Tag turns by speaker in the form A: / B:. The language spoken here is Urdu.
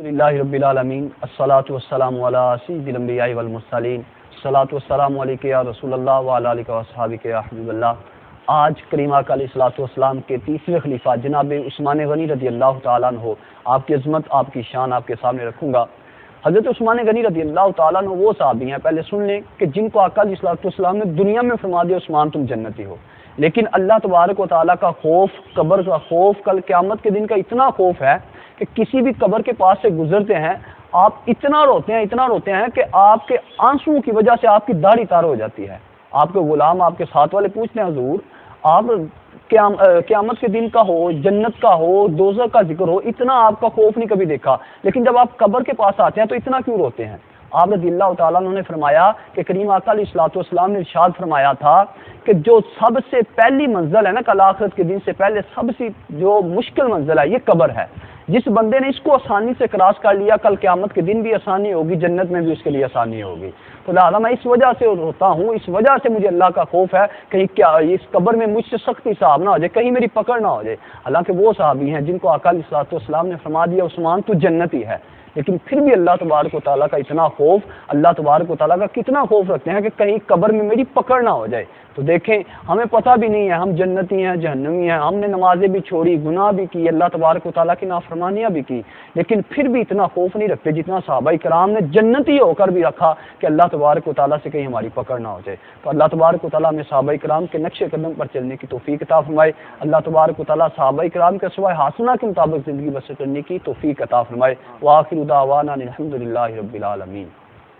A: الحمدللہ رب العالمین الصلاۃ والسلام علی سید الانبیاء والمرسلین الصلاۃ والسلام علیک یا رسول اللہ وعلی آلک واصحابک یا حبیب اللہ۔ آج کریم آقا علیہ الصلوۃ والسلام کے تیسرے خلیفہ جناب عثمان غنی رضی اللہ تعالیٰ عنہ، آپ کی عظمت، آپ کی شان آپ کے سامنے رکھوں گا۔ حضرت عثمان غنی رضی اللہ تعالیٰ عنہ وہ صحابی ہیں، پہلے سن لیں، کہ جن کو آقا علیہ الصلوۃ والسلام نے دنیا میں فرما دیا عثمان تم جنتی ہو، لیکن اللہ تبارک و تعالیٰ کا خوف، قبر کا خوف، کل قیامت کے دن کا اتنا خوف ہے کہ کسی بھی قبر کے پاس سے گزرتے ہیں آپ اتنا روتے ہیں کہ آپ کے آنسوؤں کی وجہ سے آپ کی داڑھی تار ہو جاتی ہے۔ آپ کے غلام، آپ کے ساتھ والے پوچھتے ہیں حضور آپ قیامت کے دن کا ہو، جنت کا ہو، دوزخ کا ذکر ہو، اتنا آپ کا خوف نہیں کبھی دیکھا، لیکن جب آپ قبر کے پاس آتے ہیں تو اتنا کیوں روتے ہیں؟ آپ رضی اللہ تعالیٰ عنہ نے فرمایا کہ کریم آقا علیہ الصلوۃ والسلام نے ارشاد فرمایا تھا کہ جو سب سے پہلی منزل ہے نا کل آخرت کے دن سے پہلے سب سے جو مشکل منزل ہے یہ قبر ہے۔ جس بندے نے اس کو آسانی سے کراس کر لیا کل قیامت کے دن بھی آسانی ہوگی، جنت میں بھی اس کے لیے آسانی ہوگی۔ تو لہٰذا میں اس وجہ سے روتا ہوں، اس وجہ سے مجھے اللہ کا خوف ہے کہیں کیا اس قبر میں مجھ سے سختی حساب نہ ہو جائے، کہیں میری پکڑ نہ ہو جائے۔ حالانکہ وہ صحابی ہیں جن کو آقا علیہ الصلوۃ والسلام نے فرما دیا عثمان تو جنتی ہے، لیکن پھر بھی اللہ تبارک و تعالیٰ کا اتنا خوف، اللہ تبارک و تعالیٰ کا کتنا خوف رکھتے ہیں کہ کہیں قبر میں میری پکڑ نہ ہو جائے۔ تو دیکھیں ہمیں پتہ بھی نہیں ہے ہم جنتی ہیں جہنمی ہیں، ہم نے نمازیں بھی چھوڑی، گناہ بھی کی، اللہ تبارک و تعالیٰ کی نافرمانیاں بھی کی، لیکن پھر بھی اتنا خوف نہیں رکھتے جتنا صحابہ کرام نے جنتی ہو کر بھی رکھا کہ اللہ تبارک و تعالیٰ سے کہیں ہماری پکڑ نہ ہو جائے۔ تو اللہ تبارک و تعالیٰ ہمیں صحابہ کرام کے نقش قدم پر چلنے کی توفیق عطا فرمائے، اللہ تبارک و تعالیٰ صحابہ کرام کے سوائے حسنہ کے مطابق زندگی بسر کرنے کی توفیق عطا فرمائے۔ وآخر دعوانا الحمدللہ رب العالمین۔